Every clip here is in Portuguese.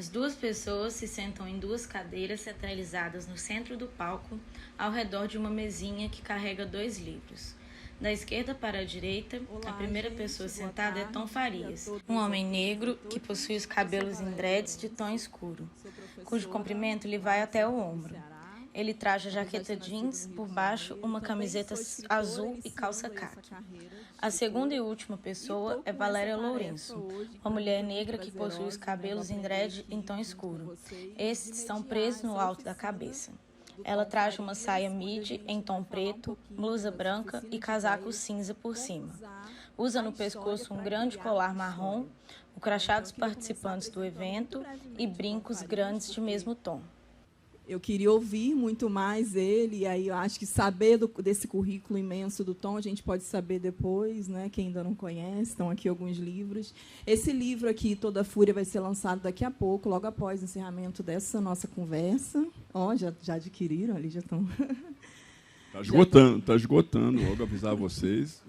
As duas pessoas se sentam em duas cadeiras centralizadas no centro do palco, ao redor de uma mesinha que carrega 2 livros. Da esquerda para a direita, a primeira pessoa sentada é Tom Farias, um homem negro que possui os cabelos em dreads de tom escuro, cujo comprimento lhe vai até o ombro. Ele traja jaqueta jeans, por baixo uma camiseta azul e calça caqui. A segunda e última pessoa é Valéria Lourenço, uma mulher negra que possui os cabelos em dread em tom escuro. Estes estão presos no alto da cabeça. Ela traja uma saia midi em tom preto, blusa branca e casaco cinza por cima. Usa no pescoço um grande colar marrom, o crachá dos participantes do evento e brincos grandes de mesmo tom. Eu queria ouvir muito mais ele, e aí eu acho que saber desse currículo imenso do Tom, a gente pode saber depois, né? Quem ainda não conhece, estão aqui alguns livros. Esse livro aqui, Toda Fúria, vai ser lançado daqui a pouco, logo após o encerramento dessa nossa conversa. Ó, já adquiriram, ali já estão... Está esgotando, logo avisar vocês.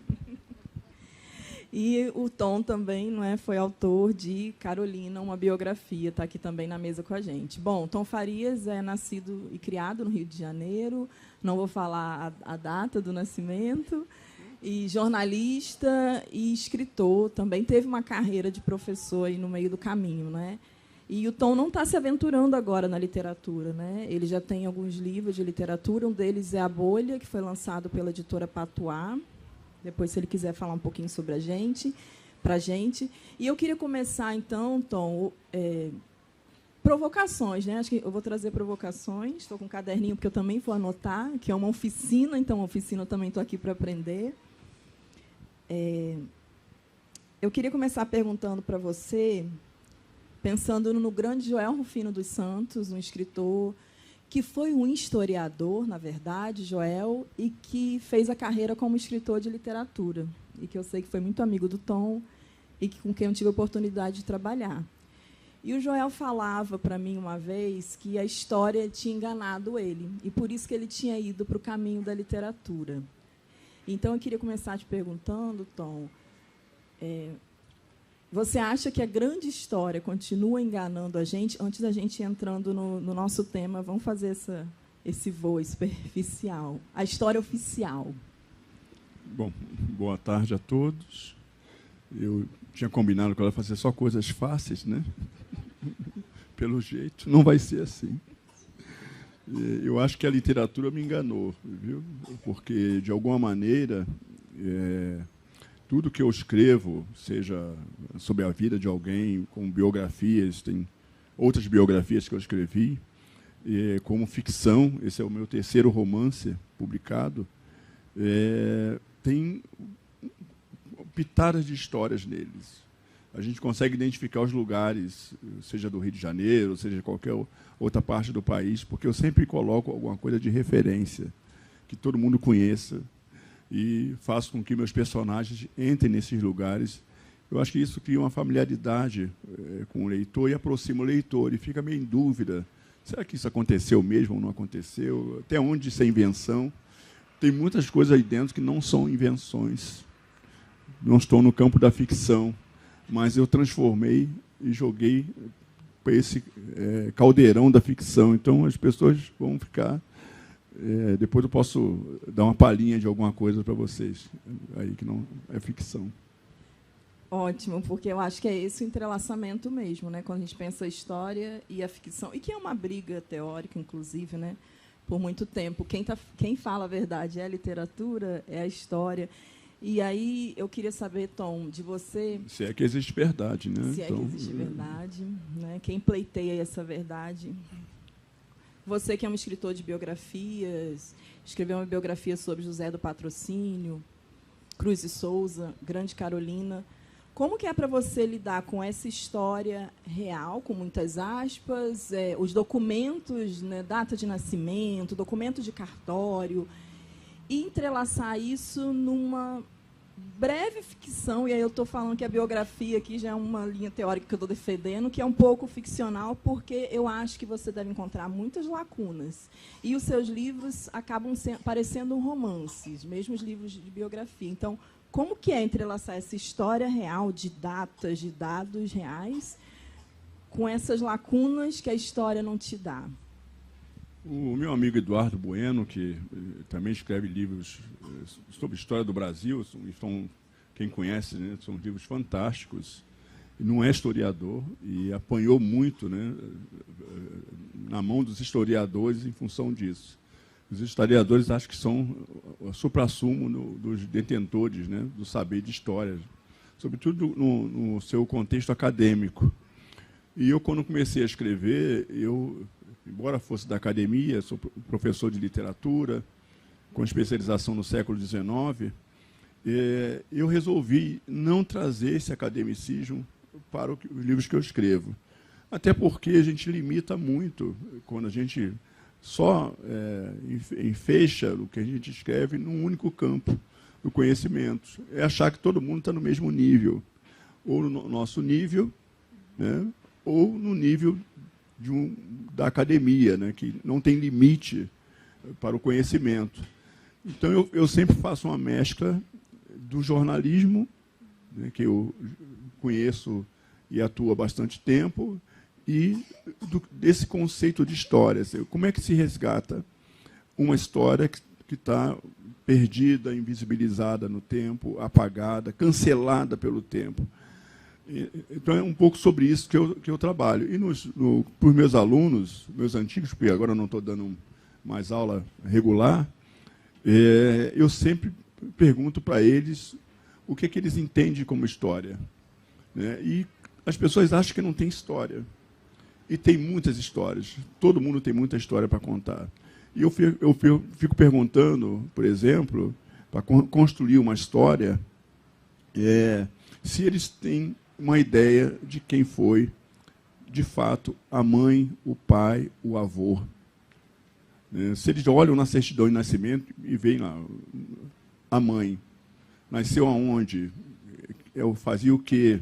E o Tom também, não é, foi autor de Carolina, uma biografia, está aqui também na mesa com a gente. Bom, Tom Farias é nascido e criado no Rio de Janeiro, não vou falar a data do nascimento, e jornalista e escritor, também teve uma carreira de professor aí no meio do caminho, né? E o Tom não está se aventurando agora na literatura, né? Ele já tem alguns livros de literatura, um deles é A Bolha, que foi lançado pela editora Patuá. Depois, se ele quiser falar um pouquinho sobre para a gente. E eu queria começar, então, Tom, provocações, né? Acho que eu vou trazer provocações. Estou com um caderninho, porque eu também vou anotar, que é uma oficina, então, uma oficina eu também estou aqui para aprender. Eu queria começar perguntando para você, pensando no grande Joel Rufino dos Santos, um escritor que foi um historiador, na verdade, Joel, e que fez a carreira como escritor de literatura, e que eu sei que foi muito amigo do Tom, e com quem eu tive a oportunidade de trabalhar. E o Joel falava para mim uma vez que a história tinha enganado ele, e por isso que ele tinha ido para o caminho da literatura. Então, eu queria começar te perguntando, Tom, você acha que a grande história continua enganando a gente? Antes da gente ir entrando no nosso tema, vamos fazer esse voo superficial. A história oficial. Bom, boa tarde a todos. Eu tinha combinado com ela fazer só coisas fáceis, né? Pelo jeito, não vai ser assim. Eu acho que a literatura me enganou, viu? Porque, de alguma maneira... tudo que eu escrevo, seja sobre a vida de alguém, como biografias, tem outras biografias que eu escrevi, como ficção, esse é o meu 3º romance publicado, tem pitadas de histórias neles. A gente consegue identificar os lugares, seja do Rio de Janeiro, seja de qualquer outra parte do país, porque eu sempre coloco alguma coisa de referência, que todo mundo conheça, e faço com que meus personagens entrem nesses lugares. Eu acho que isso cria uma familiaridade com o leitor e aproxima o leitor, e fica meio em dúvida, será que isso aconteceu mesmo ou não aconteceu? Até onde isso é invenção? Tem muitas coisas aí dentro que não são invenções, não estão no campo da ficção, mas eu transformei e joguei para esse caldeirão da ficção. Então, as pessoas vão ficar... depois eu posso dar uma palhinha de alguma coisa para vocês, aí que não é ficção. Ótimo, porque eu acho que é esse o entrelaçamento mesmo, né? Quando a gente pensa a história e a ficção, e que é uma briga teórica, inclusive, né? Por muito tempo. Quem fala a verdade é a literatura, é a história. E aí eu queria saber, Tom, de você... Se é que existe verdade, né? Se é que existe verdade, né? Quem pleiteia essa verdade... Você, que é um escritor de biografias, escreveu uma biografia sobre José do Patrocínio, Cruz e Souza, Grande Carolina. Como que é para você lidar com essa história real, com muitas aspas, os documentos, né, data de nascimento, documento de cartório, e entrelaçar isso numa breve ficção, e aí eu estou falando que a biografia aqui já é uma linha teórica que eu estou defendendo, que é um pouco ficcional, porque eu acho que você deve encontrar muitas lacunas. E os seus livros acabam parecendo romances, mesmo os livros de biografia. Então, como que é entrelaçar essa história real de datas, de dados reais, com essas lacunas que a história não te dá? O meu amigo Eduardo Bueno, que também escreve livros sobre história do Brasil, quem conhece, né, são livros fantásticos, não é historiador e apanhou muito, né, na mão dos historiadores em função disso. Os historiadores acho que são o suprassumo dos detentores, né, do saber de história, sobretudo no seu contexto acadêmico. E eu, quando comecei a escrever, embora fosse da academia, sou professor de literatura, com especialização no século XIX, eu resolvi não trazer esse academicismo para os livros que eu escrevo. Até porque a gente limita muito quando a gente só enfeixa o que a gente escreve num único campo do conhecimento. É achar que todo mundo está no mesmo nível, ou no nosso nível, né, ou no nível da academia, né, que não tem limite para o conhecimento. Então, eu sempre faço uma mescla do jornalismo, né, que eu conheço e atuo há bastante tempo, e desse conceito de história. Como é que se resgata uma história que está perdida, invisibilizada no tempo, apagada, cancelada pelo tempo? Então, é um pouco sobre isso que eu trabalho. E para os meus alunos, meus antigos, porque agora eu não estou dando mais aula regular, eu sempre pergunto para eles o que eles entendem como história. Né? E as pessoas acham que não tem história. E tem muitas histórias. Todo mundo tem muita história para contar. E eu fico perguntando, por exemplo, para construir uma história, se eles têm uma ideia de quem foi, de fato, a mãe, o pai, o avô. Se eles olham na certidão de nascimento e veem lá, a mãe nasceu aonde, fazia o quê?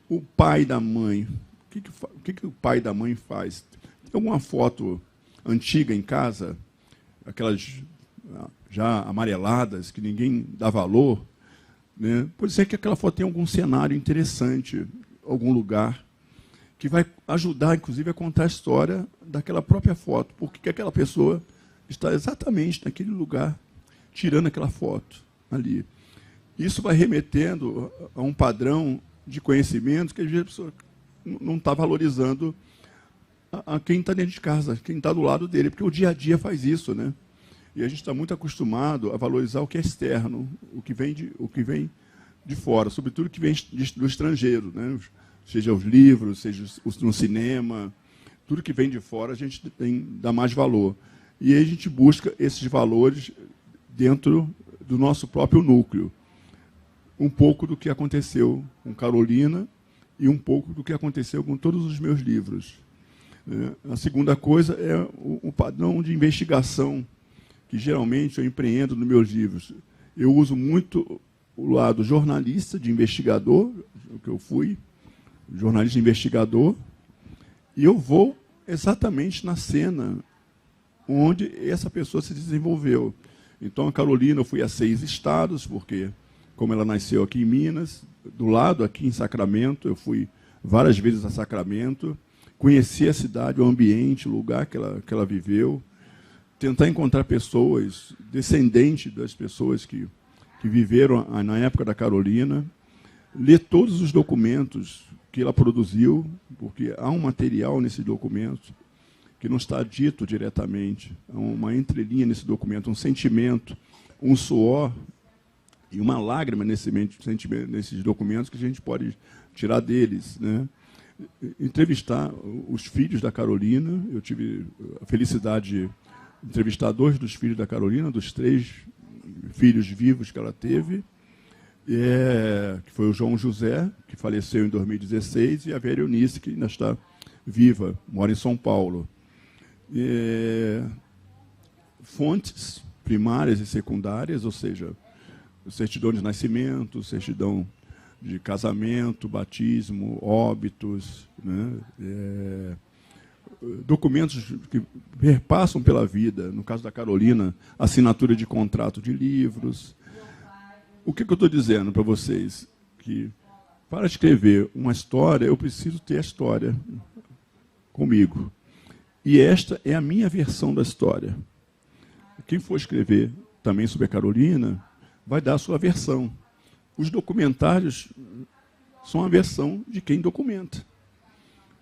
O pai da mãe, o que o pai da mãe faz? Tem alguma foto antiga em casa, aquelas já amareladas, que ninguém dá valor, né? Pode ser que aquela foto tenha algum cenário interessante, algum lugar, que vai ajudar, inclusive, a contar a história daquela própria foto, porque aquela pessoa está exatamente naquele lugar, tirando aquela foto ali. Isso vai remetendo a um padrão de conhecimento que, às vezes, a pessoa não está valorizando a quem está dentro de casa, quem está do lado dele, porque o dia a dia faz isso, né? E a gente está muito acostumado a valorizar o que é externo, o que vem de fora, sobretudo o que vem do estrangeiro, né? Seja os livros, seja no cinema, tudo que vem de fora a gente dá mais valor. E aí a gente busca esses valores dentro do nosso próprio núcleo. Um pouco do que aconteceu com Carolina e um pouco do que aconteceu com todos os meus livros. A segunda coisa é o padrão de investigação que geralmente eu empreendo nos meus livros. Eu uso muito o lado jornalista, de investigador, o que eu fui, jornalista investigador, e eu vou exatamente na cena onde essa pessoa se desenvolveu. Então, a Carolina, eu fui a 6 estados, porque, como ela nasceu aqui em Minas, do lado, aqui em Sacramento, eu fui várias vezes a Sacramento, conheci a cidade, o ambiente, o lugar que ela viveu, tentar encontrar pessoas, descendentes das pessoas que viveram na época da Carolina, ler todos os documentos que ela produziu, porque há um material nesse documento que não está dito diretamente, há uma entrelinha nesse documento, um sentimento, um suor e uma lágrima nesses documentos que a gente pode tirar deles, né? Entrevistar os filhos da Carolina, eu tive a felicidade de entrevistar 2 dos filhos da Carolina, dos 3 filhos vivos que ela teve, que foi o João José, que faleceu em 2016, e a Vera Eunice, que ainda está viva, mora em São Paulo. Fontes primárias e secundárias, ou seja, certidão de nascimento, certidão de casamento, batismo, óbitos, né? Documentos que perpassam pela vida, no caso da Carolina, assinatura de contrato de livros. O que eu estou dizendo para vocês? Que para escrever uma história, eu preciso ter a história. comigo. E esta é a minha versão da história. Quem for escrever também sobre a Carolina vai dar a sua versão. Os documentários são a versão de quem documenta.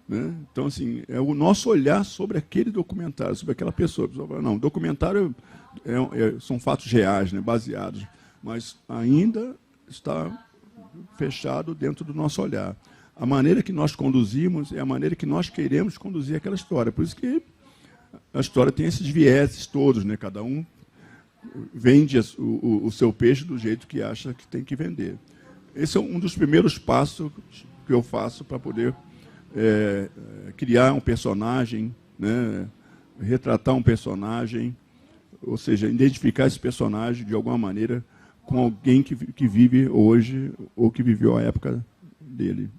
Né? Então, assim, é o nosso olhar sobre aquele documentário, sobre aquela pessoa. Não, documentário são fatos reais, né, baseados, mas ainda está fechado dentro do nosso olhar. A maneira que nós conduzimos é a maneira que nós queremos conduzir aquela história. Por isso que a história tem esses vieses todos, né? Cada um vende o seu peixe do jeito que acha que tem que vender. Esse é um dos primeiros passos que eu faço para poder criar um personagem, né? Retratar um personagem, ou seja, identificar esse personagem de alguma maneira com alguém que vive hoje ou que viveu a época dele.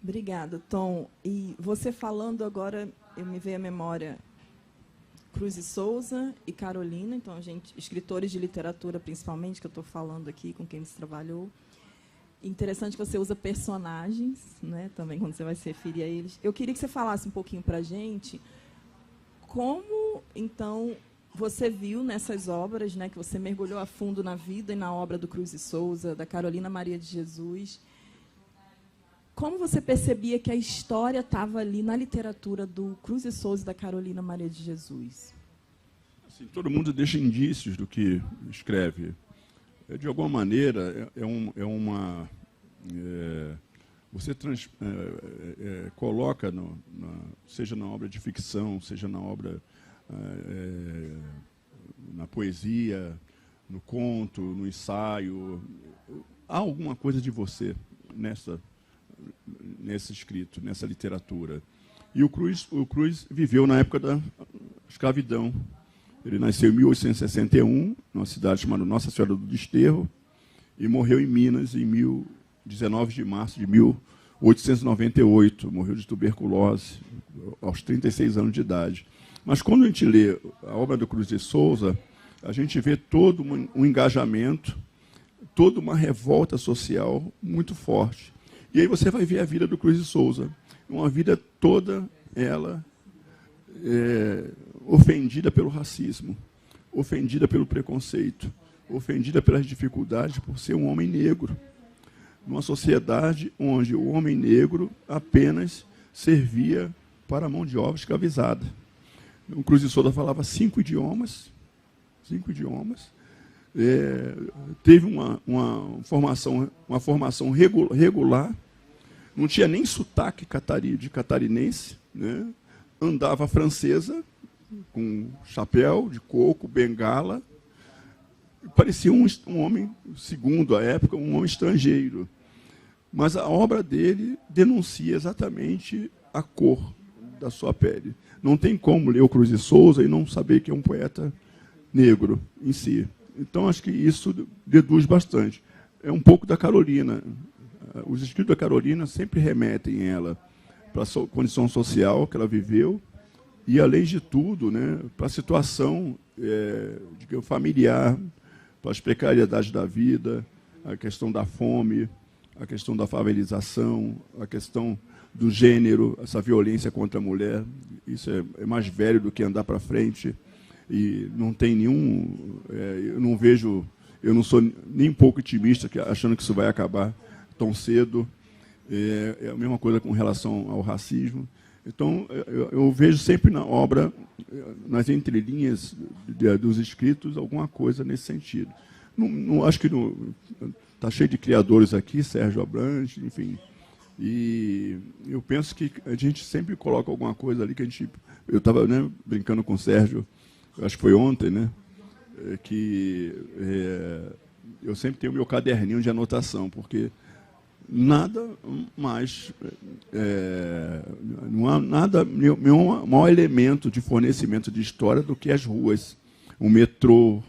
Obrigada, Tom. E você falando agora, me veio à memória Cruz e Souza e Carolina, então, escritores de literatura, principalmente, que eu estou falando aqui, com quem você trabalhou. Interessante que você usa personagens, né, também, quando você vai se referir a eles. Eu queria que você falasse um pouquinho para a gente como, então, você viu nessas obras, né, que você mergulhou a fundo na vida e na obra do Cruz e Souza, da Carolina Maria de Jesus. Como você percebia que a história estava ali na literatura do Cruz e Souza e da Carolina Maria de Jesus? Assim, todo mundo deixa indícios do que escreve. De alguma maneira, você coloca, seja na obra de ficção, seja na obra, na poesia, no conto, no ensaio, há alguma coisa de você nesse escrito, nessa literatura. E o Cruz viveu na época da escravidão. Ele nasceu em 1861, numa cidade chamada Nossa Senhora do Desterro, e morreu em Minas em 19 de março de 1898. Morreu de tuberculose, aos 36 anos de idade. Mas quando a gente lê a obra do Cruz de Souza, a gente vê todo um engajamento, toda uma revolta social muito forte. E aí você vai ver a vida do Cruz de Souza, uma vida toda ela ofendida pelo racismo, ofendida pelo preconceito, ofendida pelas dificuldades por ser um homem negro, numa sociedade onde o homem negro apenas servia para a mão de obra escravizada. O Cruz de Souza falava 5 idiomas, teve uma formação regular, não tinha nem sotaque de catarinense, né? Andava francesa, com chapéu de coco, bengala, parecia um homem, segundo a época, um homem estrangeiro. Mas a obra dele denuncia exatamente a cor da sua pele. Não tem como ler o Cruz de Souza e não saber que é um poeta negro em si. Então, acho que isso deduz bastante. É um pouco da Carolina. Os escritos da Carolina sempre remetem ela para a condição social que ela viveu e, além de tudo, né, para a situação familiar, para as precariedades da vida, a questão da fome, a questão da favelização, a questão do gênero, essa violência contra a mulher. Isso é mais velho do que andar para frente. E não tem nenhum... eu não sou nem um pouco otimista achando que isso vai acabar tão cedo. É a mesma coisa com relação ao racismo. Então, eu vejo sempre na obra, nas entrelinhas dos escritos, alguma coisa nesse sentido. Não acho que está cheio de criadores aqui, Sérgio Abrantes, enfim. E eu penso que a gente sempre coloca alguma coisa ali que a gente... Eu estava, né, brincando com o Sérgio, acho que foi ontem, né, eu sempre tenho o meu caderninho de anotação, porque nada mais, não há nada, nenhum maior elemento de fornecimento de história do que as ruas, o metrô,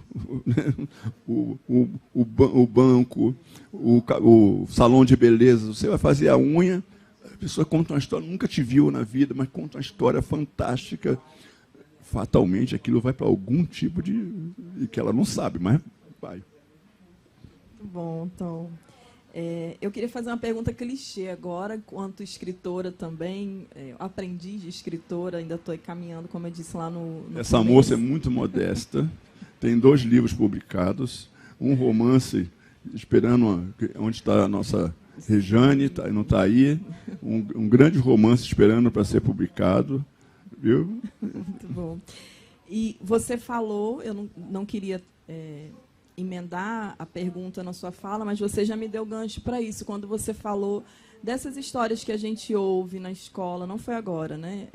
o banco, o salão de beleza. Você vai fazer a unha, a pessoa conta uma história, nunca te viu na vida, mas conta uma história fantástica. Fatalmente, aquilo vai para algum tipo de que ela não sabe, mas vai. Muito bom, então. Eu queria fazer uma pergunta clichê agora, quanto escritora também, aprendiz de escritora, ainda estou caminhando, como eu disse lá no Essa começo. moça é muito modesta, tem 2 livros publicados, um romance, esperando onde está a nossa Rejane, não está aí, um grande romance esperando para ser publicado, viu? Muito bom. E você falou, eu não queria emendar a pergunta na sua fala, mas você já me deu gancho para isso, quando você falou dessas histórias que a gente ouve na escola, não foi agora, né?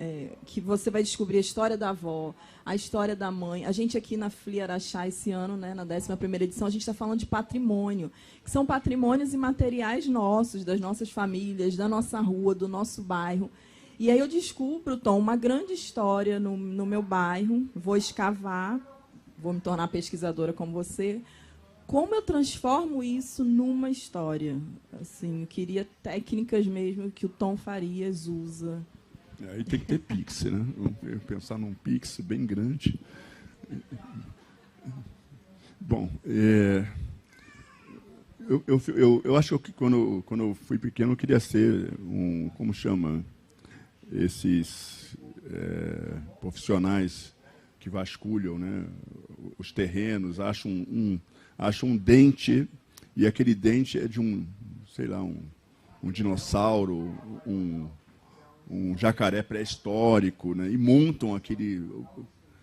Que você vai descobrir a história da avó, a história da mãe. A gente aqui na FLI Araxá, esse ano, né, na 11ª edição, a gente está falando de patrimônio, que são patrimônios imateriais nossos, das nossas famílias, da nossa rua, do nosso bairro. E aí eu descubro, Tom, uma grande história no meu bairro, vou escavar, vou me tornar pesquisadora como você. Como eu transformo isso numa história? Assim, eu queria técnicas mesmo que o Tom Farias usa. Aí tem que ter Pix, né? Eu pensar num Pix bem grande. Bom, eu acho que quando eu fui pequeno eu queria ser como chama, esses profissionais que vasculham, né, os terrenos, acham um dente, e aquele dente é de sei lá, um dinossauro, um jacaré pré-histórico, né, e montam aquele...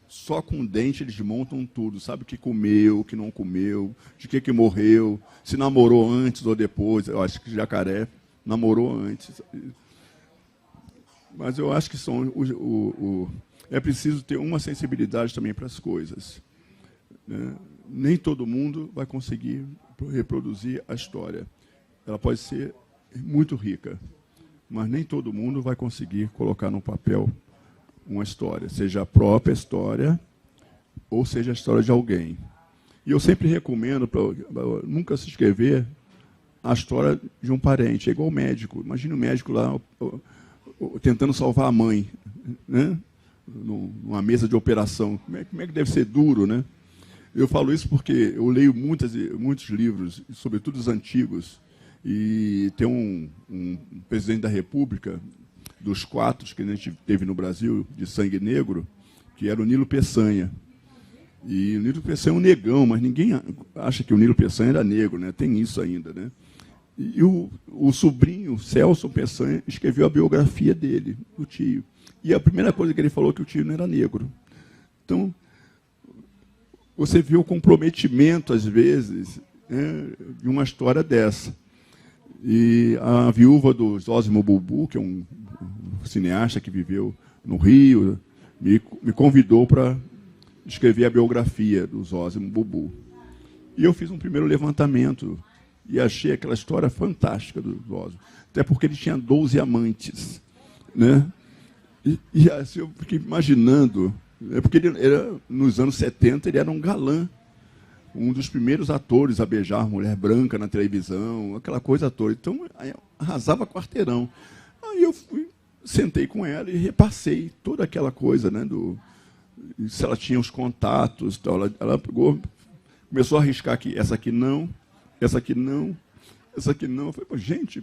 Só com o dente eles montam tudo, sabe o que comeu, o que não comeu, de que morreu, se namorou antes ou depois. Eu acho que jacaré namorou antes. Mas eu acho que é preciso ter uma sensibilidade também para as coisas, né? Nem todo mundo vai conseguir reproduzir a história. Ela pode ser muito rica, mas nem todo mundo vai conseguir colocar no papel uma história, seja a própria história ou seja a história de alguém. E eu sempre recomendo para nunca se escrever a história de um parente. É igual o médico. Imagina o médico lá tentando salvar a mãe, né, numa mesa de operação. Como é que deve ser duro, né? Eu falo isso porque eu leio muitos livros, sobretudo os antigos, e tem um presidente da República, dos 4 que a gente teve no Brasil, de sangue negro, que era o Nilo Peçanha. E o Nilo Peçanha é um negão, mas ninguém acha que o Nilo Peçanha era negro, né? Tem isso ainda, né? E o sobrinho, Celso Peçanha, escreveu a biografia dele, do tio. E a primeira coisa que ele falou que o tio não era negro. Então, você vê o comprometimento, às vezes, né, de uma história dessa. E a viúva do Zósimo Bubu, que é um cineasta que viveu no Rio, me convidou para escrever a biografia do Zósimo Bubu. E eu fiz um primeiro levantamento e achei aquela história fantástica do Zósimo. Até porque ele tinha 12 amantes, né? E assim, eu fiquei imaginando, porque ele era, nos anos 70 ele era um galã, um dos primeiros atores a beijar mulher branca na televisão, aquela coisa toda. Então, arrasava quarteirão. Aí eu sentei com ela e repassei toda aquela coisa, né, se ela tinha os contatos. Então ela pegou, começou a arriscar aqui, essa aqui não, essa aqui não, essa aqui não. Eu falei, gente,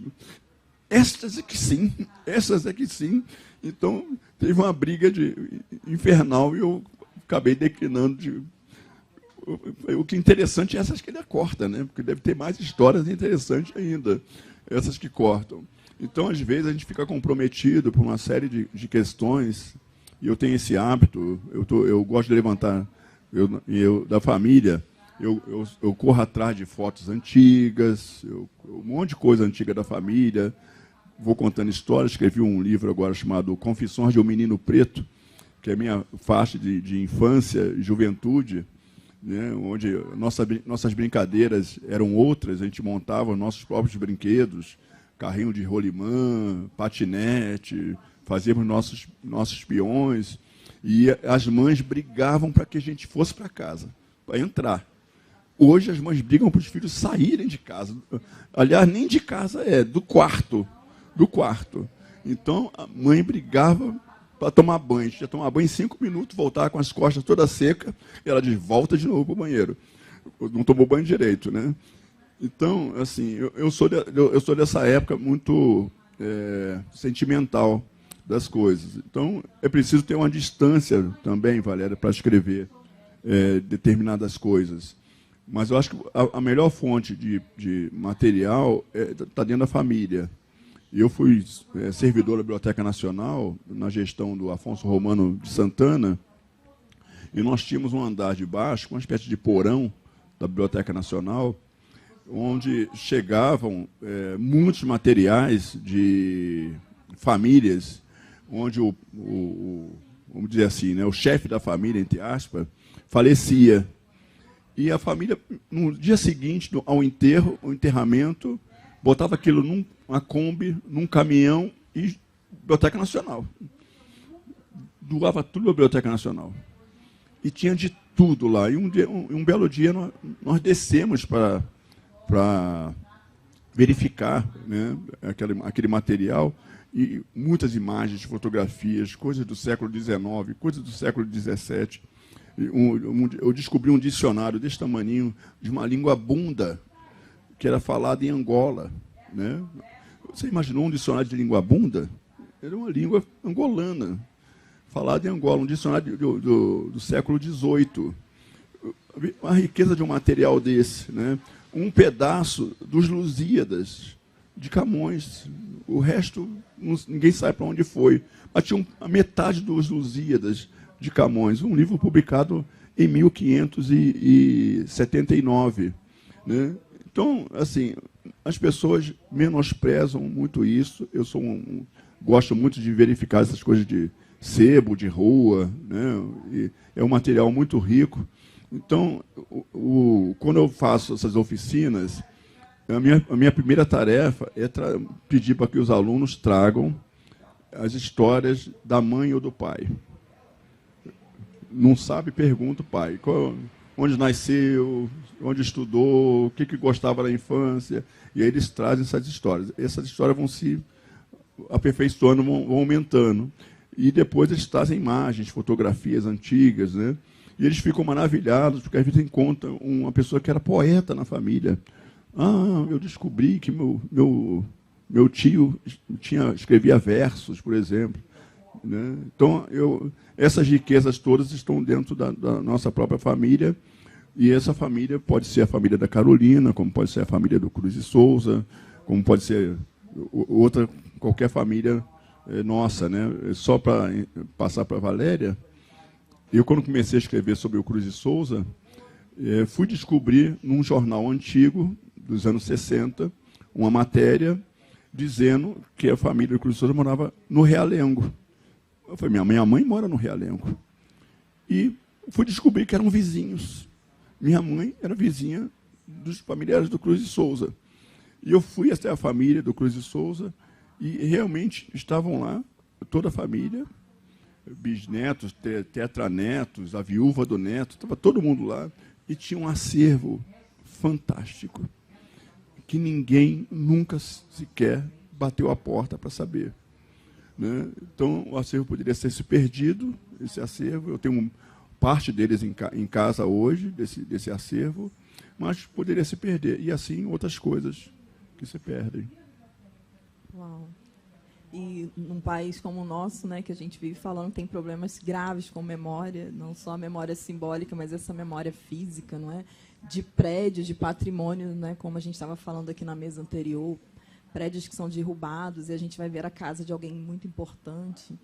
essas é que sim, essas é que sim. Então, teve uma briga infernal e eu acabei declinando o que é interessante é essas que ele corta, né? Porque deve ter mais histórias interessantes ainda, essas que cortam. Então, às vezes, a gente fica comprometido por uma série de questões, e eu tenho esse hábito, eu gosto de levantar, da família, eu corro atrás de fotos antigas, um monte de coisa antiga da família, vou contando histórias. Escrevi um livro agora chamado Confissões de um Menino Preto, que é a minha faixa de infância e juventude, né, onde nossas brincadeiras eram outras, a gente montava nossos próprios brinquedos, carrinho de rolimã, patinete, fazíamos nossos peões, e as mães brigavam para que a gente fosse para casa, para entrar. Hoje as mães brigam para os filhos saírem de casa. Aliás, nem de casa do quarto. Então, a mãe brigava para tomar banho. A gente ia tomar banho em 5 minutos, voltava com as costas toda seca, e ela diz, volta de novo para o banheiro. Não tomou banho direito, né? Então, assim, eu sou dessa época muito sentimental das coisas. Então, é preciso ter uma distância também, Valéria, para escrever determinadas coisas. Mas eu acho que a melhor fonte de material está dentro da família. Eu fui servidor da Biblioteca Nacional, na gestão do Afonso Romano de Santana, e nós tínhamos um andar de baixo, uma espécie de porão da Biblioteca Nacional, onde chegavam muitos materiais de famílias, onde vamos dizer assim, né, o chefe da família, entre aspas, falecia. E a família, no dia seguinte, ao enterramento, botava aquilo numa Kombi, num caminhão e Biblioteca Nacional. Doava tudo à Biblioteca Nacional. E tinha de tudo lá. E um belo dia nós descemos para verificar, né, aquele material, e muitas imagens, fotografias, coisas do século XIX, coisas do século XVII. Eu descobri um dicionário desse tamaninho, de uma língua bunda, que era falada em Angola. Né? Você imaginou um dicionário de língua bunda? Era uma língua angolana, falada em Angola, um dicionário do século XVIII. A riqueza de um material desse, né? Um pedaço dos Lusíadas, de Camões. O resto, ninguém sabe para onde foi. Mas tinha a metade dos Lusíadas de Camões, um livro publicado em 1579. Né? Então, assim, as pessoas menosprezam muito isso. Eu gosto muito de verificar essas coisas de sebo, de rua, né? E é um material muito rico. Então, quando eu faço essas oficinas, a minha primeira tarefa é pedir para que os alunos tragam as histórias da mãe ou do pai. Não sabe, pergunta o pai. Onde nasceu, onde estudou, o que gostava da infância. E aí eles trazem essas histórias. Essas histórias vão se aperfeiçoando, vão aumentando. E depois eles trazem imagens, fotografias antigas, né? E eles ficam maravilhados, porque às vezes encontram uma pessoa que era poeta na família. Eu descobri que meu tio escrevia versos, por exemplo. Né? Então, essas riquezas todas estão dentro da nossa própria família, e essa família pode ser a família da Carolina, como pode ser a família do Cruz e Souza, como pode ser qualquer família nossa. Né? Só para passar para a Valéria, eu, quando comecei a escrever sobre o Cruz e Souza, fui descobrir num jornal antigo, dos anos 60, uma matéria dizendo que a família do Cruz e Souza morava no Realengo. Eu falei, minha mãe mora no Realengo. E fui descobrir que eram vizinhos. Minha mãe era vizinha dos familiares do Cruz e Souza. E eu fui até a família do Cruz e Souza e realmente estavam lá, toda a família, bisnetos, tetranetos, a viúva do neto, estava todo mundo lá, e tinha um acervo fantástico, que ninguém nunca sequer bateu a porta para saber. Né? Então, o acervo poderia ter se perdido, esse acervo. Eu tenho parte deles em casa hoje, desse acervo, mas poderia se perder. E assim outras coisas que se perdem. Uau. E num país como o nosso, né, que a gente vive falando, tem problemas graves com memória, não só a memória simbólica, mas essa memória física, não é? De prédios, de patrimônio, né, como a gente estava falando aqui na mesa anterior, prédios que são derrubados e a gente vai ver a casa de alguém muito importante,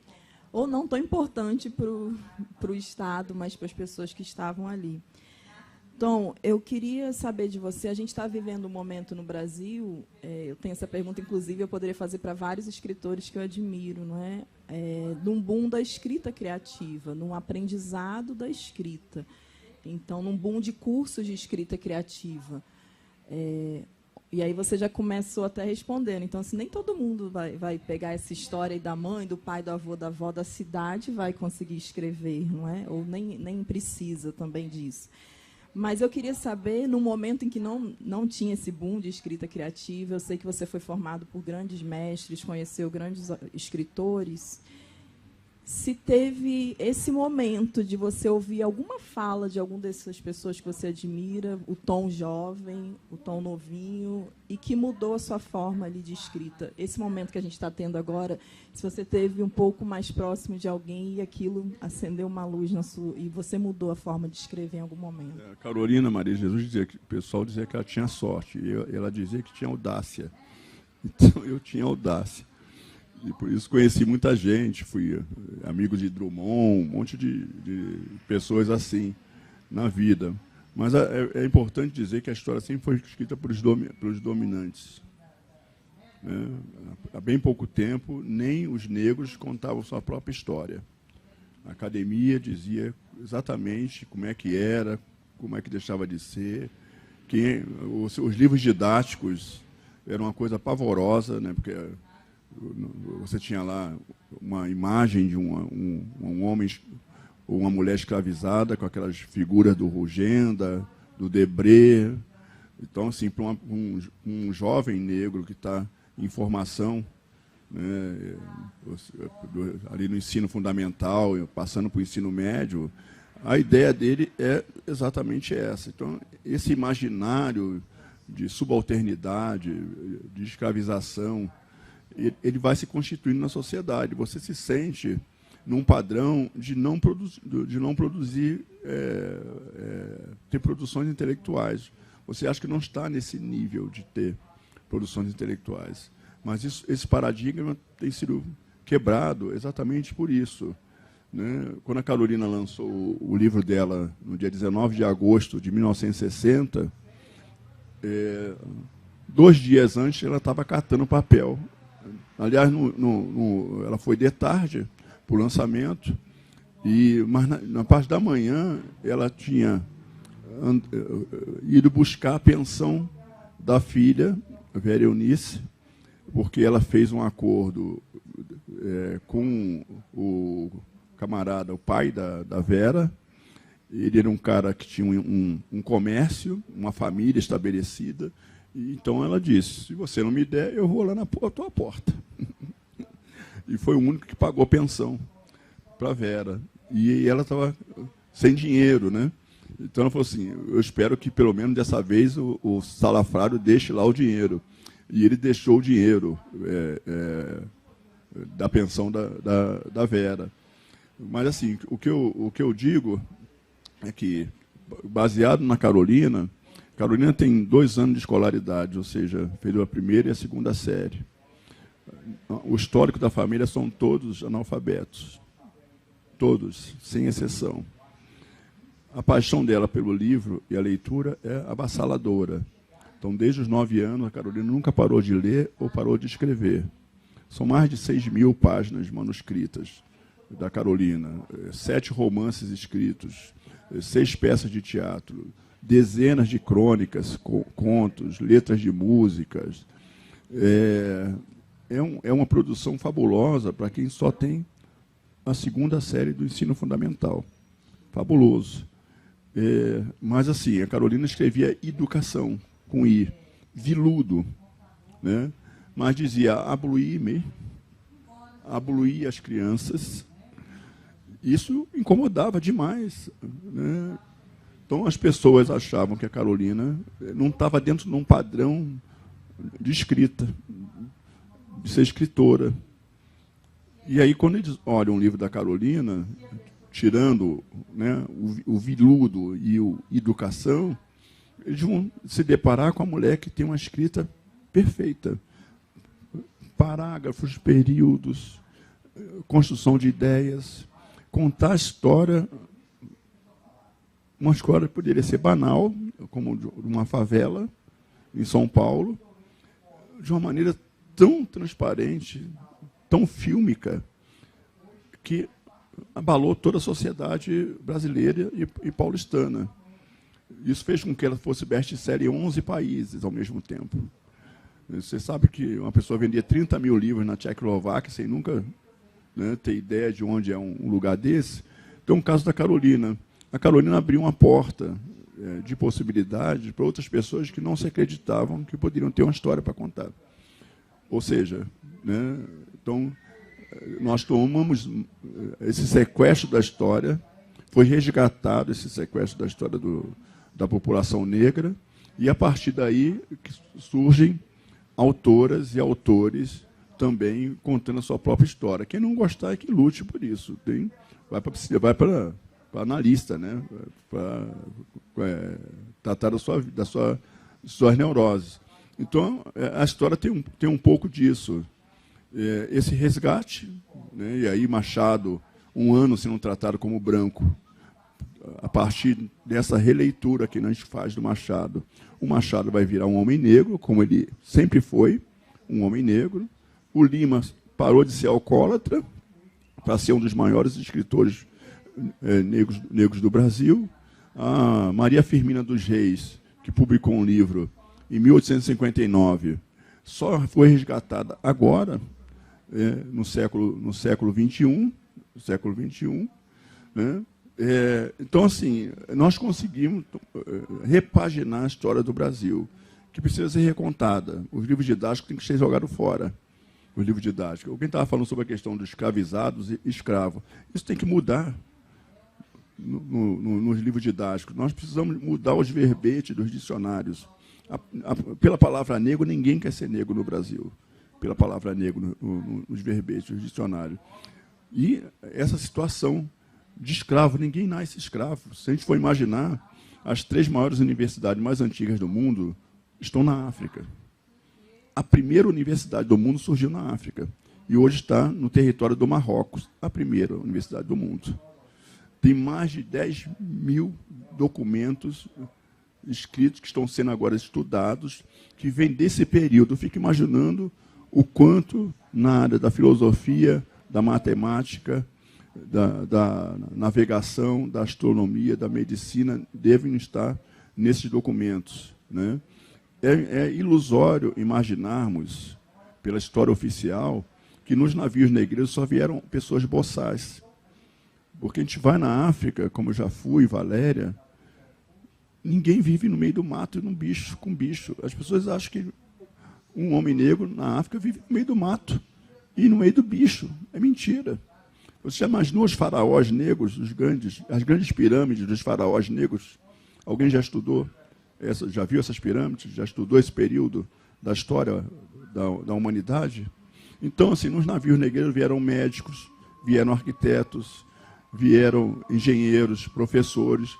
ou não tão importante para o Estado, mas para as pessoas que estavam ali. Então, eu queria saber de você, a gente está vivendo um momento no Brasil, eu tenho essa pergunta, inclusive, eu poderia fazer para vários escritores que eu admiro, não é? Num boom da escrita criativa, num aprendizado da escrita. Então, num boom de cursos de escrita criativa. E aí você já começou até respondendo. Então, assim, nem todo mundo vai pegar essa história aí da mãe, do pai, do avô, da avó, da cidade, vai conseguir escrever, não é? Ou nem precisa também disso. Mas eu queria saber, no momento em que não tinha esse boom de escrita criativa, eu sei que você foi formado por grandes mestres, conheceu grandes escritores, se teve esse momento de você ouvir alguma fala de alguma dessas pessoas que você admira, o tom jovem, o tom novinho, e que mudou a sua forma ali de escrita. Esse momento que a gente está tendo agora, se você teve um pouco mais próximo de alguém e aquilo acendeu uma luz na sua, e você mudou a forma de escrever em algum momento. A Carolina Maria de Jesus dizia que o pessoal dizia que ela tinha sorte, e ela dizia que tinha audácia. Então eu tinha audácia. E por isso conheci muita gente, fui amigo de Drummond, um monte de pessoas assim na vida. Mas é importante dizer que a história sempre foi escrita pelos dominantes. Né? Há bem pouco tempo, nem os negros contavam sua própria história. A academia dizia exatamente como é que era, como é que deixava de ser. Os livros didáticos eram uma coisa pavorosa, né? Porque você tinha lá uma imagem de um homem ou uma mulher escravizada com aquelas figuras do Rugenda, do Debré. Então, assim, para um jovem negro que está em formação, né, ali no ensino fundamental, passando para o ensino médio, a ideia dele é exatamente essa. Então, esse imaginário de subalternidade, de escravização, ele vai se constituindo na sociedade. Você se sente num padrão de não produzir, ter produções intelectuais. Você acha que não está nesse nível de ter produções intelectuais. Mas esse paradigma tem sido quebrado exatamente por isso. Né? Quando a Carolina lançou o livro dela, no dia 19 de agosto de 1960, 2 dias antes ela estava catando papel. Aliás, ela foi de tarde para o lançamento, mas na parte da manhã ela tinha ido buscar a pensão da filha, a Vera Eunice, porque ela fez um acordo com o camarada, o pai da Vera. Ele era um cara que tinha um comércio, uma família estabelecida. Então ela disse, se você não me der, eu vou lá na tua porta. E foi o único que pagou pensão para a Vera. E ela estava sem dinheiro, né? Então ela falou assim, eu espero que pelo menos dessa vez o salafrário deixe lá o dinheiro. E ele deixou o dinheiro da pensão da Vera. Mas assim, o que eu digo é que, baseado na Carolina tem 2 anos de escolaridade, ou seja, fez a primeira e a segunda série. O histórico da família são todos analfabetos. Todos, sem exceção. A paixão dela pelo livro e a leitura é avassaladora. Então, desde os 9 anos, a Carolina nunca parou de ler ou parou de escrever. São mais de 6.000 páginas manuscritas da Carolina, 7 romances escritos, 6 peças de teatro, dezenas de crônicas, contos, letras de músicas. É uma produção fabulosa para quem só tem a segunda série do ensino fundamental. Fabuloso. Mas, assim, a Carolina escrevia educação, com I, viludo, né? Mas dizia abluir as crianças. Isso incomodava demais, né? Então, as pessoas achavam que a Carolina não estava dentro de um padrão de escrita, de ser escritora. E aí, quando eles olham o livro da Carolina, tirando, né, o viludo e o educação, eles vão se deparar com a mulher que tem uma escrita perfeita. Parágrafos, períodos, construção de ideias, contar a história. Uma história que poderia ser banal, como de uma favela em São Paulo, de uma maneira tão transparente, tão fílmica, que abalou toda a sociedade brasileira e paulistana. Isso fez com que ela fosse best-seller em 11 países ao mesmo tempo. Você sabe que uma pessoa vendia 30.000 livros na Tchecoslováquia sem nunca, né, ter ideia de onde é um lugar desse. Então, o caso da Carolina. A Carolina abriu uma porta de possibilidades para outras pessoas que não se acreditavam que poderiam ter uma história para contar. Ou seja, né, então, nós tomamos esse sequestro da história, foi resgatado esse sequestro da história da população negra, e a partir daí que surgem autoras e autores também contando a sua própria história. Quem não gostar é que lute por isso. Vai para analista, né? Para tratar das suas neuroses. Então, a história tem um pouco disso. Esse resgate, né? E aí Machado, um ano sendo tratado como branco, a partir dessa releitura que a gente faz do Machado, o Machado vai virar um homem negro, como ele sempre foi, um homem negro. O Lima parou de ser alcoólatra para ser um dos maiores escritores negros do Brasil. A Maria Firmina dos Reis, que publicou um livro em 1859, só foi resgatada agora, no século XXI. Né? Então, assim, nós conseguimos repaginar a história do Brasil, que precisa ser recontada. Os livros didáticos têm que ser jogados fora. Os livros didáticos. Alguém estava falando sobre a questão dos escravizados e escravos. Isso tem que mudar nos livros didáticos. Nós precisamos mudar os verbetes dos dicionários. Pela palavra negro, ninguém quer ser negro no Brasil. Pela palavra negro nos verbetes dos dicionários. E essa situação de escravo, ninguém nasce escravo. Se a gente for imaginar, as 3 maiores universidades mais antigas do mundo estão na África. A primeira universidade do mundo surgiu na África e hoje está no território do Marrocos, a primeira universidade do mundo. Tem mais de 10 mil documentos escritos que estão sendo agora estudados, que vêm desse período. Eu fico imaginando o quanto na área da filosofia, da matemática, da navegação, da astronomia, da medicina, devem estar nesses documentos, né? É ilusório imaginarmos, pela história oficial, que nos navios negreiros só vieram pessoas boçais. Porque a gente vai na África, como eu já fui, Valéria, ninguém vive no meio do mato com bicho. As pessoas acham que um homem negro na África vive no meio do mato e no meio do bicho. É mentira. Você já imaginou os faraós negros, as grandes pirâmides dos faraós negros? Alguém já estudou? Já viu essas pirâmides? Já estudou esse período da história da humanidade? Então, assim, nos navios negreiros vieram médicos, vieram arquitetos, vieram engenheiros, professores.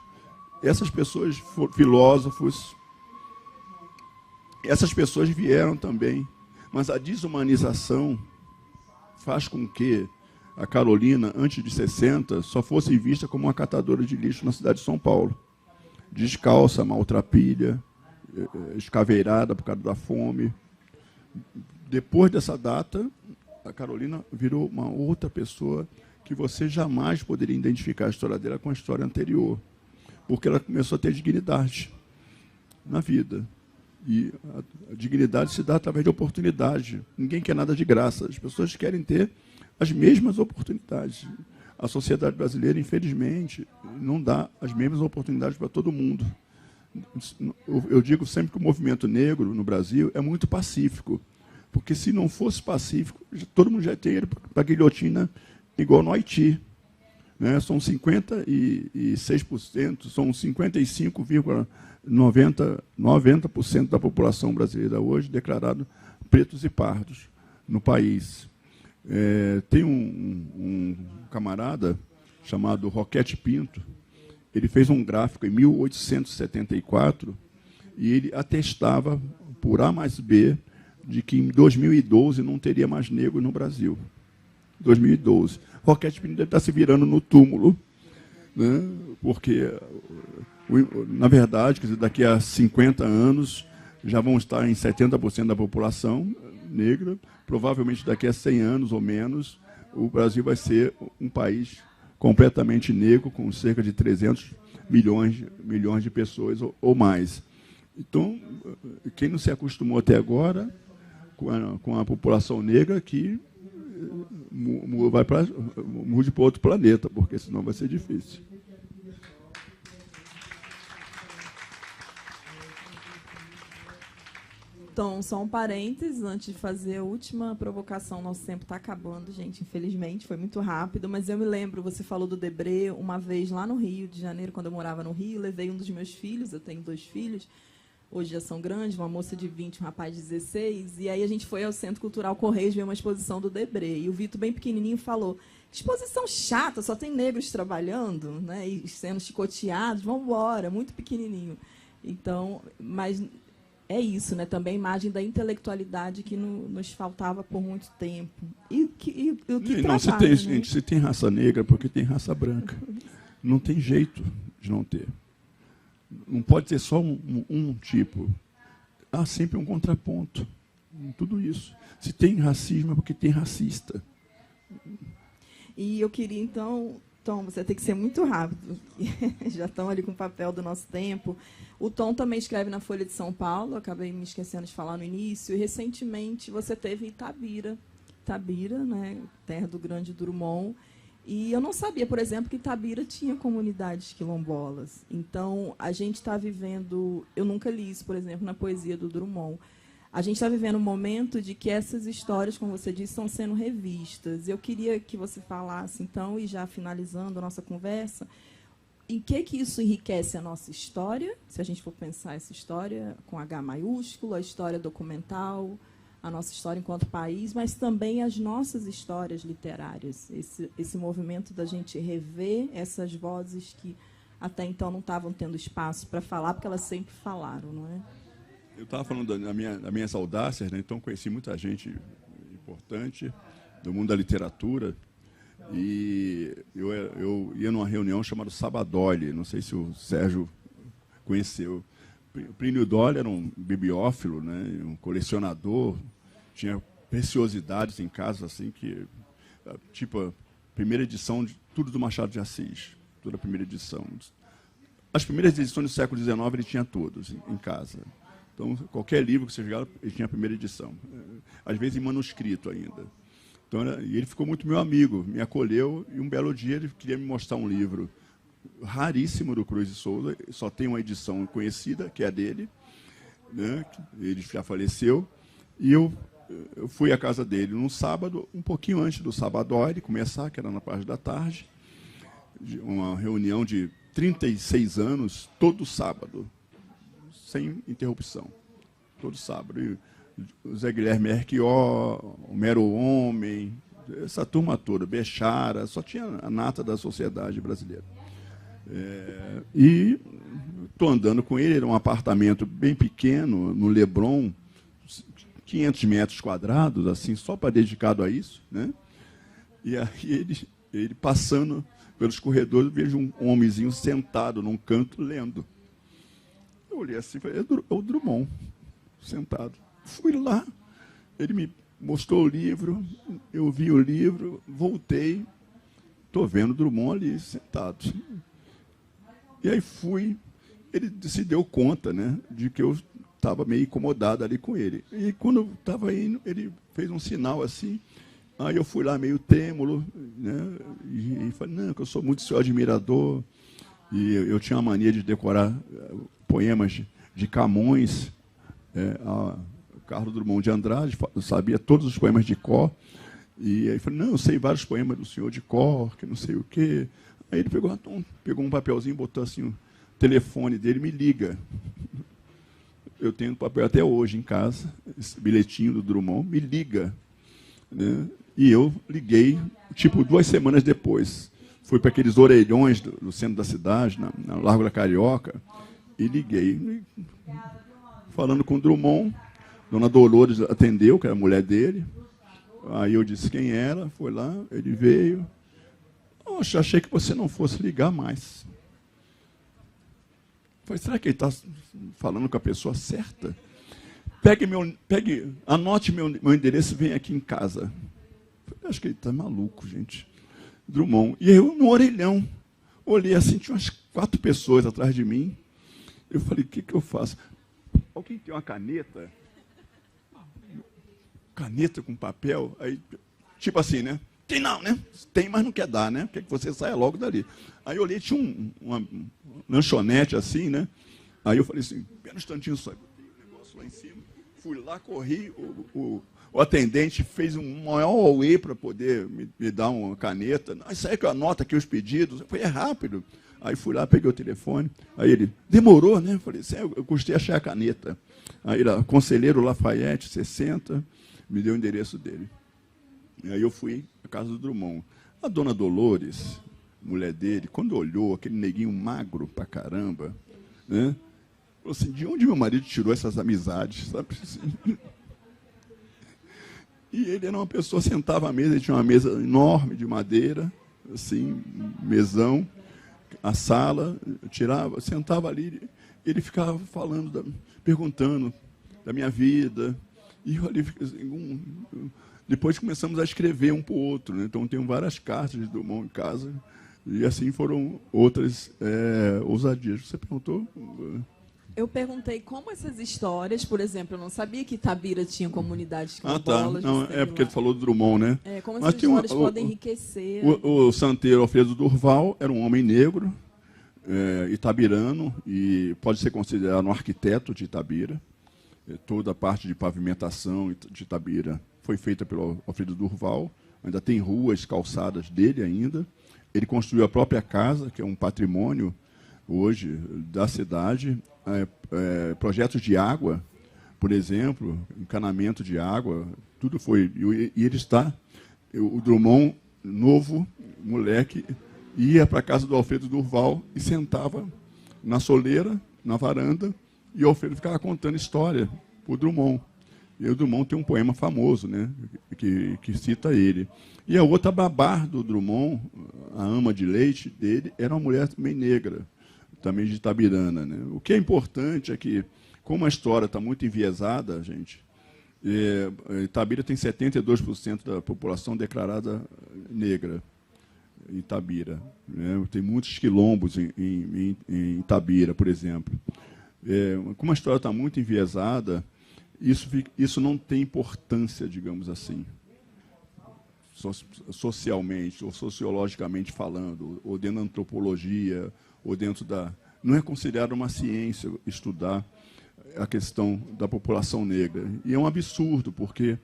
Essas pessoas, filósofos, essas pessoas vieram também. Mas a desumanização faz com que a Carolina, antes de 60, só fosse vista como uma catadora de lixo na cidade de São Paulo. Descalça, maltrapilha, escaveirada por causa da fome. Depois dessa data, a Carolina virou uma outra pessoa que você jamais poderia identificar a história dela com a história anterior, porque ela começou a ter dignidade na vida. E a dignidade se dá através de oportunidade. Ninguém quer nada de graça. As pessoas querem ter as mesmas oportunidades. A sociedade brasileira, infelizmente, não dá as mesmas oportunidades para todo mundo. Eu digo sempre que o movimento negro no Brasil é muito pacífico, porque se não fosse pacífico, todo mundo já teria ido para a guilhotina igual no Haiti. Né? São 56%, são 55,90% da população brasileira hoje declarado pretos e pardos no país. Tem um camarada chamado Roquete Pinto, ele fez um gráfico em 1874 e ele atestava, por A mais B, de que em 2012 não teria mais negro no Brasil. 2012. Roquete Pinto deve estar se virando no túmulo, né? Porque, na verdade, quer dizer, daqui a 50 anos já vão estar em 70% da população negra. Provavelmente daqui a 100 anos ou menos, o Brasil vai ser um país completamente negro, com cerca de 300 milhões de pessoas ou mais. Então, quem não se acostumou até agora com a população negra, que mude para outro planeta, porque senão vai ser difícil. Tom, só um parênteses antes de fazer a última provocação. Nosso tempo está acabando, gente, infelizmente, foi muito rápido, mas eu me lembro, você falou do Debré, uma vez lá no Rio de Janeiro, quando eu morava no Rio, levei um dos meus filhos, eu tenho 2 filhos, hoje já são grandes, uma moça de 20, um rapaz de 16, e aí a gente foi ao Centro Cultural Correios ver uma exposição do Debré, e o Vitor, bem pequenininho, falou: exposição chata, só tem negros trabalhando, né, e sendo chicoteados, vamos embora, muito pequenininho. Então, mas é isso, né? Também a imagem da intelectualidade que nos faltava por muito tempo. E o que não, trabalha, gente, se tem raça negra, porque tem raça branca. Não tem jeito de não ter. Não pode ter só um tipo. Há sempre um contraponto em tudo isso. Se tem racismo, é porque tem racista. E eu queria, então, Tom, você tem que ser muito rápido. Já estão ali com o papel do nosso tempo. O Tom também escreve na Folha de São Paulo, acabei me esquecendo de falar no início, e recentemente você teve em Itabira, né, terra do grande Drummond, e eu não sabia, por exemplo, que Itabira tinha comunidades quilombolas. Então, a gente está vivendo, eu nunca li isso, por exemplo, na poesia do Drummond, a gente está vivendo um momento de que essas histórias, como você disse, estão sendo revistas. Eu queria que você falasse, então, e já finalizando a nossa conversa, em que isso enriquece a nossa história, se a gente for pensar essa história com H maiúsculo, a história documental, a nossa história enquanto país, mas também as nossas histórias literárias, esse movimento da gente rever essas vozes que até então não estavam tendo espaço para falar, porque elas sempre falaram, não é? Eu estava falando das minhas audácias, né? Então conheci muita gente importante do mundo da literatura, e eu ia numa reunião chamada Sabadoli, não sei se o Sérgio conheceu. O Plínio Dolly era um bibliófilo, né, um colecionador, tinha preciosidades em casa, assim, que, tipo, a primeira edição de tudo do Machado de Assis, toda a primeira edição. As primeiras edições do século XIX ele tinha todos em casa. Então, qualquer livro que você jogava, ele tinha a primeira edição. Às vezes em manuscrito ainda. Então, e ele ficou muito meu amigo, me acolheu, e um belo dia ele queria me mostrar um livro raríssimo do Cruz de Souza, só tem uma edição conhecida, que é a dele, né? Ele já faleceu, e eu fui à casa dele num sábado, um pouquinho antes do Sabadori começar, que era na parte da tarde, uma reunião de 36 anos, todo sábado, sem interrupção, todo sábado. E o Zé Guilherme Erquió, o Mero Homem, essa turma toda, Bechara, só tinha a nata da sociedade brasileira. E estou andando com ele, era um apartamento bem pequeno, no Leblon, 500 metros quadrados, assim, só para dedicado a isso, né? E aí ele passando pelos corredores, eu vejo um homenzinho sentado num canto lendo. Eu olhei assim e falei: é o Drummond, sentado. Fui lá, ele me mostrou o livro, eu vi o livro, voltei, estou vendo o Drummond ali, sentado. E aí ele se deu conta, né, de que eu estava meio incomodado ali com ele. E quando eu estava indo, ele fez um sinal assim, aí eu fui lá meio trêmulo, né, e falei: não, que eu sou muito seu admirador, e eu tinha a mania de decorar poemas de Camões, Carlos Drummond de Andrade, eu sabia todos os poemas de cor, e aí falei: não, eu sei vários poemas do senhor de cor, que não sei o quê. Aí ele pegou um papelzinho, botou assim o telefone dele, me liga. Eu tenho papel até hoje em casa, esse bilhetinho do Drummond, me liga, né? E eu liguei, tipo, 2 semanas depois. Fui para aqueles orelhões do centro da cidade, na Largo da Carioca, e liguei. Falando com o Drummond, Dona Dolores atendeu, que era a mulher dele. Aí eu disse quem era, foi lá, ele veio. Poxa, achei que você não fosse ligar mais. Falei: será que ele está falando com a pessoa certa? Anote meu endereço e vem aqui em casa. Falei: acho que ele está maluco, gente. Drummond. E eu, no orelhão, olhei assim, tinha umas 4 pessoas atrás de mim. Eu falei: o que eu faço? Alguém tem uma caneta? Caneta com papel? Aí, tipo assim, né? Tem não, né? Tem, mas não quer dar, né? Quer que você saia logo dali. Aí eu olhei, tinha uma lanchonete assim, né? Aí eu falei assim: pera um instantinho só, botei o negócio lá em cima, fui lá, corri, o atendente fez um maior auê para poder me dar uma caneta. Não, isso aí que eu anoto aqui os pedidos. Eu falei, é rápido. Aí fui lá, peguei o telefone. Aí ele, demorou, né? Eu falei, eu custei achar a caneta. Aí ele, Conselheiro Lafayette, 60, me deu o endereço dele. E aí eu fui à casa do Drummond. A dona Dolores, mulher dele, quando olhou aquele neguinho magro pra caramba, né? Falou assim, de onde meu marido tirou essas amizades, sabe? Assim. E ele era uma pessoa, sentava à mesa, ele tinha uma mesa enorme de madeira, assim, mesão, a sala, tirava, sentava ali, ele ficava falando, perguntando da minha vida, e eu ali, assim, depois começamos a escrever um para o outro, né? Então tenho várias cartas de Drummond em casa, e assim foram outras ousadias. Você perguntou? Eu perguntei como essas histórias, por exemplo, eu não sabia que Itabira tinha comunidades quilombolas. Não, é porque ele falou do Drummond, né? Como essas histórias podem enriquecer. O santeiro Alfredo Durval era um homem negro, itabirano, e pode ser considerado um arquiteto de Itabira. Toda a parte de pavimentação de Itabira foi feita pelo Alfredo Durval. Ainda tem ruas, calçadas dele ainda. Ele construiu a própria casa, que é um patrimônio hoje da cidade. Projetos de água, por exemplo, encanamento de água, tudo foi. E ele está, o Drummond, novo, moleque, ia para a casa do Alfredo Durval e sentava na soleira, na varanda, e o Alfredo ficava contando história para o Drummond. E o Drummond tem um poema famoso, né, que cita ele. E a outra babá do Drummond, a ama de leite dele, era uma mulher também negra, também de Itabirana, né? O que é importante é que, como a história está muito enviesada, gente, Itabira tem 72% da população declarada negra em Itabira, né? Tem muitos quilombos em Itabira, por exemplo. Como a história está muito enviesada, isso não tem importância, digamos assim, socialmente ou sociologicamente falando, ou dentro da antropologia, ou dentro da... Não é considerado uma ciência estudar a questão da população negra. E é um absurdo, porque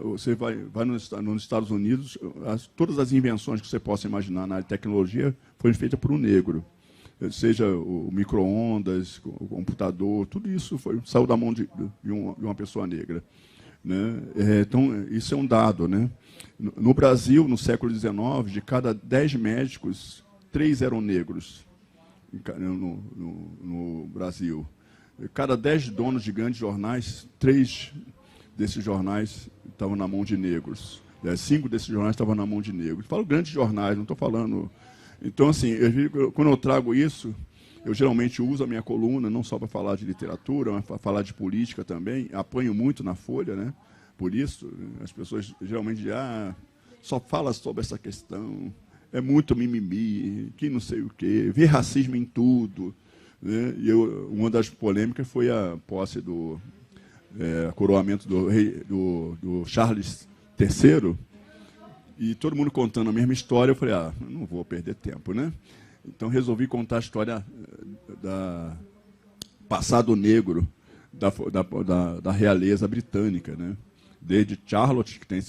você vai nos Estados Unidos, todas as invenções que você possa imaginar na área de tecnologia foram feitas por um negro. Seja o micro-ondas, o computador, tudo isso saiu da mão de uma pessoa negra. Né? Então, isso é um dado. Né? No Brasil, no século XIX, de cada 10 médicos, 3 eram negros no Brasil. Cada 10 donos de grandes jornais, 3 desses jornais estavam na mão de negros. 5 desses jornais estavam na mão de negros. Falo grandes jornais, não estou falando... Então, assim, quando eu trago isso, eu geralmente uso a minha coluna, não só para falar de literatura, mas para falar de política também. Apanho muito na Folha, né? Por isso, as pessoas geralmente dizem, só fala sobre essa questão, é muito mimimi, que não sei o quê, vê racismo em tudo. Né? E uma das polêmicas foi a posse do coroamento do Charles III, e todo mundo contando a mesma história. Eu falei, não vou perder tempo, né? Então resolvi contar a história da passado negro da realeza britânica, né? Desde Charlotte, que tem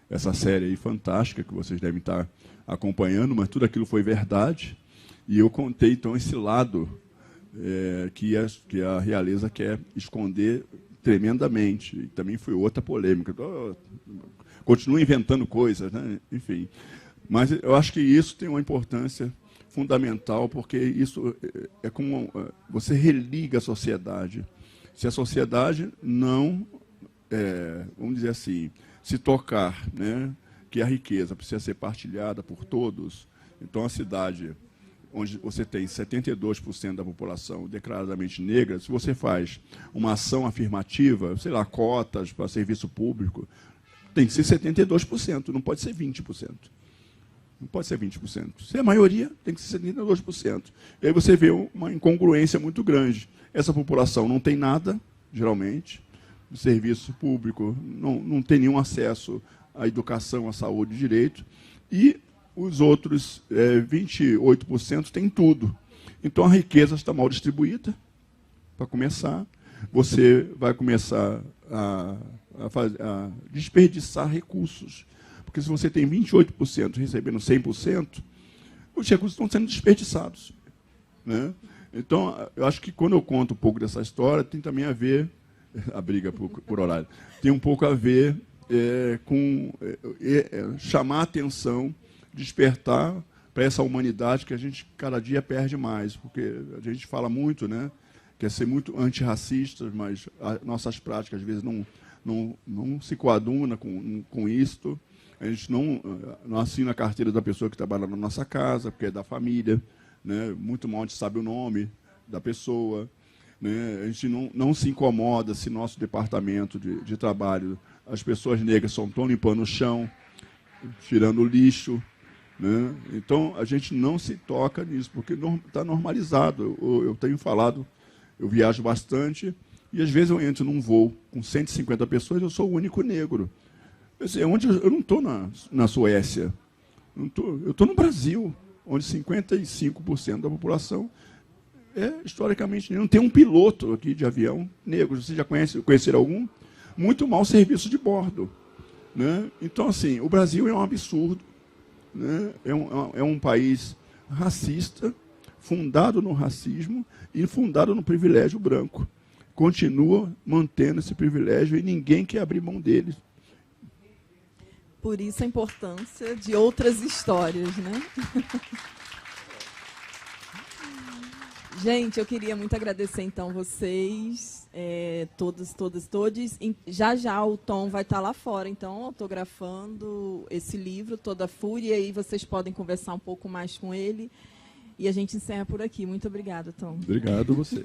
essa série aí fantástica que vocês devem estar acompanhando, mas tudo aquilo foi verdade. E eu contei então esse lado que a realeza quer esconder tremendamente. E também foi outra polêmica. Continua inventando coisas, né? Enfim. Mas eu acho que isso tem uma importância fundamental, porque isso é como você religa a sociedade. Se a sociedade não, vamos dizer assim, se tocar, né, que a riqueza precisa ser partilhada por todos, então a cidade onde você tem 72% da população declaradamente negra, se você faz uma ação afirmativa, sei lá, cotas para serviço público, tem que ser 72%, não pode ser 20%. Não pode ser 20%. Se é a maioria, tem que ser 72%. E aí você vê uma incongruência muito grande. Essa população não tem nada, geralmente, de serviço público, não tem nenhum acesso à educação, à saúde, direito, e os outros 28% têm tudo. Então a riqueza está mal distribuída, para começar. você vai começar a desperdiçar recursos. Porque se você tem 28% recebendo 100%, os recursos estão sendo desperdiçados, né? Então, eu acho que quando eu conto um pouco dessa história, tem também a ver, a briga por horário, tem um pouco a ver com chamar a atenção, despertar para essa humanidade que a gente cada dia perde mais, porque a gente fala muito, né, quer ser muito antirracista, mas nossas práticas às vezes não se coaduna com isto. A gente não assina a carteira da pessoa que trabalha na nossa casa, porque é da família, né? Muito mal a gente sabe o nome da pessoa, né? A gente não se incomoda se nosso departamento de trabalho, as pessoas negras só estão limpando o chão, tirando o lixo, né? Então, a gente não se toca nisso, porque está normalizado. Eu tenho falado, eu viajo bastante, e às vezes eu entro num voo com 150 pessoas, eu sou o único negro. Eu não estou na Suécia, eu estou no Brasil, onde 55% da população historicamente, não tem um piloto aqui de avião negro. Você já conheceram algum? Muito mau serviço de bordo, né? Então, assim, o Brasil é um absurdo, né? É um país racista, fundado no racismo e fundado no privilégio branco. Continua mantendo esse privilégio e ninguém quer abrir mão dele. Por isso a importância de outras histórias, né? Gente, eu queria muito agradecer, então, vocês, todos. Já o Tom vai estar lá fora, então, autografando esse livro, Toda Fúria, e aí vocês podem conversar um pouco mais com ele. E a gente encerra por aqui. Muito obrigada, Tom. Obrigado a você.